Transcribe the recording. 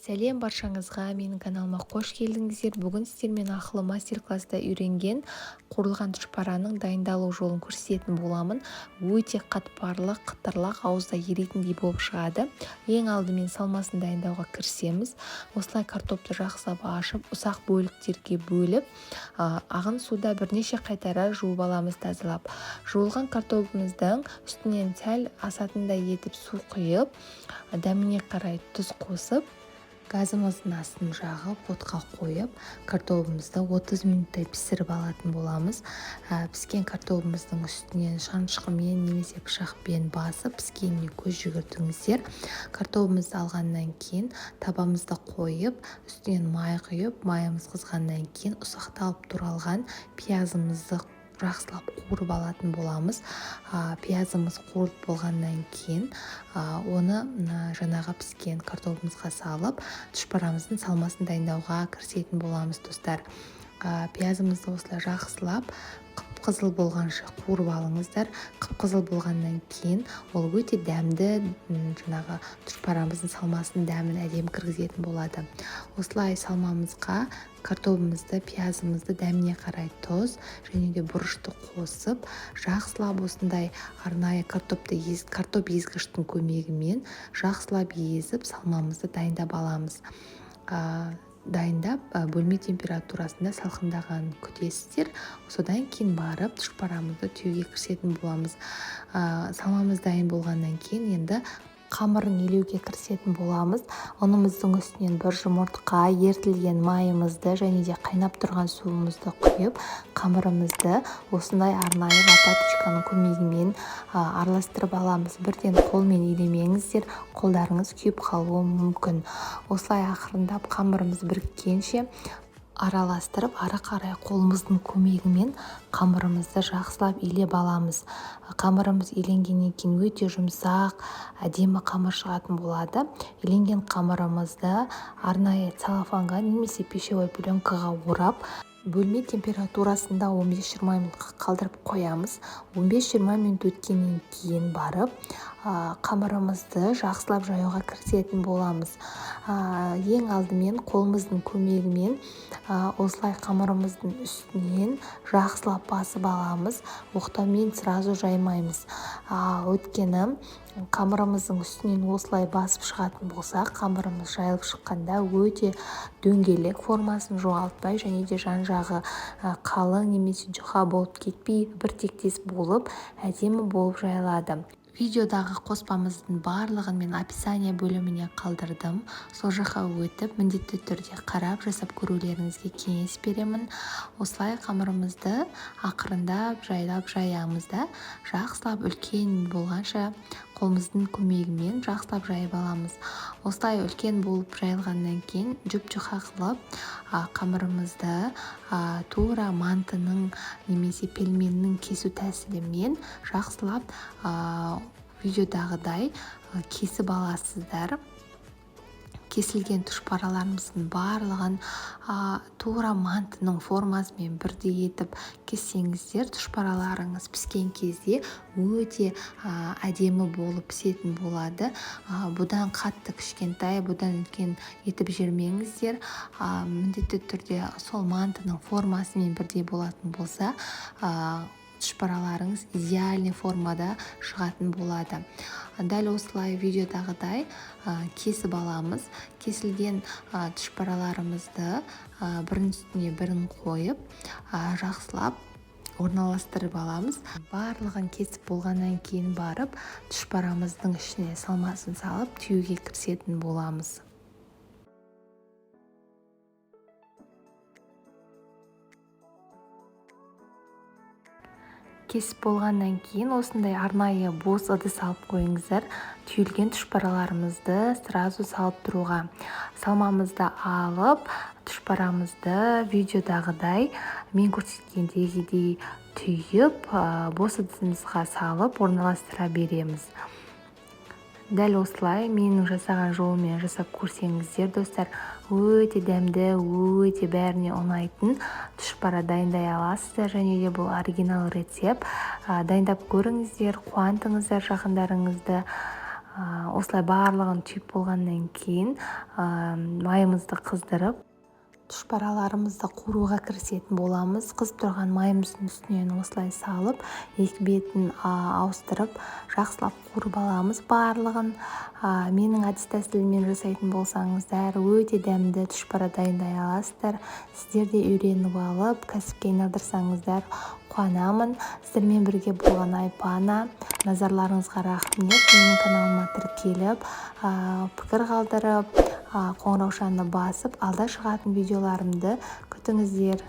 Сәлем баршаңызға, менің каналыма қош келдіңіздер. Бүгін сіздермен ақылы мастер-класста үйренген қуырылған тұшпараның дайындалу жолын көрсететін боламын. Өте қатпарлы, қытырлақ, ауызда еритіндей болып шығады. Ең алдымен салмасын дайындауға кірісеміз. Осылай картопты жақсылап ашып, ұсақ бөліктерге бөліп, ағын суда бірнеше қайтара жуып аламыз тазалап. Жуылған картопымыздың үстінен сәл асатындай етіп су құйып, дәміне қарай тұз қосып, газымыздың астын жағып, отқа қойып, картопымызды 30 минуттай пісіріп алатын боламыз. Піскен картопымыздың үстінен шанышқымен немесе пышақпен басып, піскеніне көз жүгіртіңіздер. Картопымызды алғаннан кейін табамызды қойып, үстінен май құйып, майымыз қызғаннан кейін ұсақталып туралған пиязымызды жақсылап қуырып алатын боламыз. Пиязымыз қуырып болғаннан кейін оны жаңағы піскен картопымызға салып, тұшпарамыздың салмасын дайындауға кірісетін боламыз, достар. Пиязымызды осылай жақсылап қып-қызыл болғанша қуырып алыңыздар. Қып-қызыл болғаннан кейін ол өте дәмді, жаңағы тұшпарамыздың салмасын дәмін әдемі кіргізетін болады. Осылай салмамызға картопымызды, пиязымызды дәміне қарай тұз және де бұрышты қосып, жақсылап осындай арнайы картоп езгіштің көмегімен жақсылап езіп, салмамызды дайындап аламыз. Дайындап, бөлме температурасында салқындағанын күтесіздер. Содан кейін барып тұшпарамызды түюге кірісетін боламыз. Салмамыз дайын болғаннан кейін енді қамырын илеуге кірісетін боламыз. Ұнымыздың үстінен бір жұмыртқа, ертілген майымызды және де қайнап тұрған суымызды құйып, қамырымызды осындай арнайы лопаточканың көмегімен араластырып аламыз. Бірден қолмен илемеңіздер, қолдарыңыз күйіп қалуы мүмкін. Осылай ақырындап қамырымыз біріккенше араластырып, ары қарай қолымыздың көмегімен қамырымызды жақсылап илеп аламыз. Қамырымыз иленгеннен кейін өте жұмсақ, әдемі қамыр шығатын болады. Иленген қамырымызды арнайы целлофанға немесе пищевой пленкаға орап, бөлме температурасында 15-20 минутқа қалдырып қоямыз. 15-20 минут өткеннен кейін барып, қамырымызды жақсылап жаюға кірісетін боламыз. Ең алдымен қолымыздың көмегімен осылай қамырымыздың үстінен жақсылап басып аламыз. Оқтаумен сразу жаймаймыз. Өйткені қамырымыздың үстінен осылай басып шығатын болса, қамырымыз жайылып шыққанда өте дөңгелек формасын жоғалтпай және де жан-жағы қалың немесе жұқа болып кетпей, бір тектес болып, әдемі болып жайылады. Видеодағы қоспамыздың барлығын мен описание бөліміне қалдырдым. Сол жаққа өтіп, міндетті түрде қарап жасап көрулеріңізге кеңес беремін. Осылай қамырымызды ақырындап жайлап жаямыз да, жақсылап үлкен болғанша қолымыздың көмегімен жақсылап жайып аламыз. Осылай үлкен болып жайылғаннан кейін жұп-жұқа қылып қамырымызды тура мантының немесе пельменнің кесу тәсілімен жақсылап видеодағыдай кесіп аласыздар. Кесілген тұшпараларымыздың барлығын тура мантының формасымен бірдей етіп кессеңіздер, тұшпараларыңыз піскен кезде өте әдемі болып пісетін болады. Бұдан қатты кішкентай, бұдан үлкен етіп жібермеңіздер. Міндетті түрде сол мантының формасымен бірдей болатын болса, тұшпараларыңыз идеальный формада шығатын болады. Дәл осылай видеодағыдай кесіп аламыз. Кесілген тұшпараларымызды бірін үстіне бірін қойып, жақсылап орналастырып аламыз. Барлығын кесіп болғаннан кейін барып, тұшпарамыздың ішіне салмасын салып, түюге кірісетін боламыз. Кесіп болғаннан кейін осындай арнайы бос ыдыс алып қойыңыздар. Түйілген тұшпараларымызды сразу салып тұруға. Салмамызды алып, тұшпарамызды видеодағыдай мен көрсеткендегідей түйіп, бос ыдысымызға салып орналастыра береміз. Дәл осылай менің жасаған жолымен жасап көрсеңіздер, достар, өте дәмді, өте бәріне ұнайтын тұшпара дайындай аласыздар. Және де бұл оригинал рецепт. Дайындап көріңіздер, қуантыңыздар жақындарыңызды. Осылай барлығын түйіп болғаннан кейін майымызды қыздырып тұшпараларымызды қуыруға кірісетін боламыз. Қызып тұрған майымыздың үстінен осылай салып, екі бетін ауыстырып, жақсылап қуырып аламыз барлығын. Менің әдіс тәсіліммен жасайтын болсаңыздар, өте дәмді тұшпара дайындай аласыздар. Сіздер де үйреніп алып, кәсіпке айналдырсаңыздар қуанамын. Сіздермен бірге болған Айпана. Назарларыңызға рахмет. Менің каналыма тіркеліп, пікір қалдырып, қоңыраушаны басып, алда шығатын видеоларымды күтіңіздер.